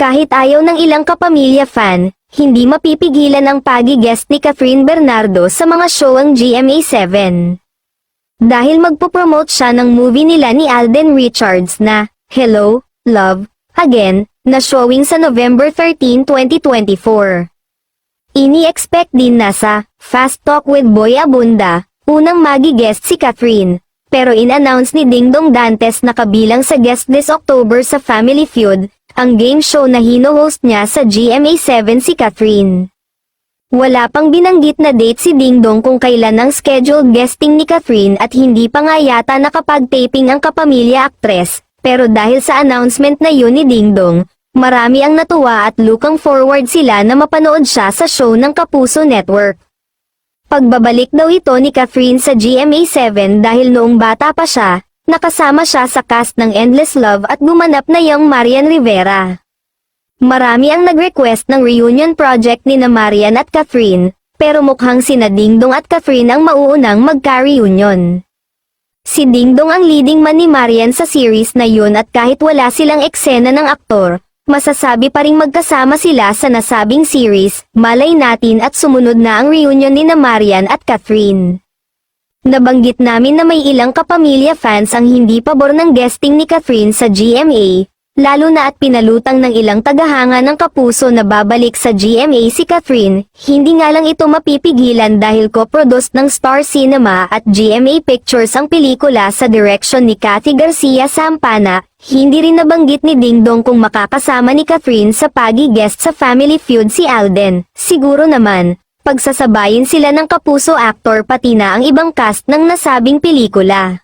Kahit ayaw ng ilang kapamilya fan, hindi mapipigilan ang pagi-guest ni Catherine Bernardo sa mga show ang GMA7. Dahil magpo-promote siya ng movie nila ni Alden Richards na Hello, Love, Again, na showing sa November 13, 2024. Ini-expect din na sa Fast Talk with Boy Abunda, unang magi-guest si Catherine, pero in-announce ni Dingdong Dantes na kabilang sa guest this October sa Family Feud, ang game show na hino-host niya sa GMA7 si Catherine. Wala pang binanggit na date si Dingdong kung kailan ang scheduled guesting ni Catherine at hindi pa nga yata nakapag-taping ang kapamilya aktres, pero dahil sa announcement na yun ni Dingdong, marami ang natuwa at looking forward sila na mapanood siya sa show ng Kapuso Network. Pagbabalik daw ito ni Catherine sa GMA7 dahil noong bata pa siya, nakasama siya sa cast ng Endless Love at gumanap na yung Marian Rivera. Marami ang nag-request ng reunion project ni na Marian at Catherine, pero mukhang sina Dingdong at Catherine ang mauunang magka-reunion. Si Dingdong ang leading man ni Marian sa series na yun at kahit wala silang eksena ng aktor, masasabi pa ring magkasama sila sa nasabing series, malay natin at sumunod na ang reunion ni na Marian at Catherine. Nabanggit namin na may ilang kapamilya fans ang hindi pabor ng guesting ni Catherine sa GMA, lalo na at pinalutang ng ilang tagahanga ng Kapuso na babalik sa GMA si Catherine, hindi nga lang ito mapipigilan dahil co-produced ng Star Cinema at GMA Pictures ang pelikula sa direksyon ni Cathy Garcia Sampana, hindi rin nabanggit ni Dingdong kung makakasama ni Catherine sa pagi-guest sa Family Feud si Alden, siguro naman, pagsasabayin sila ng Kapuso actor pati na ang ibang cast ng nasabing pelikula.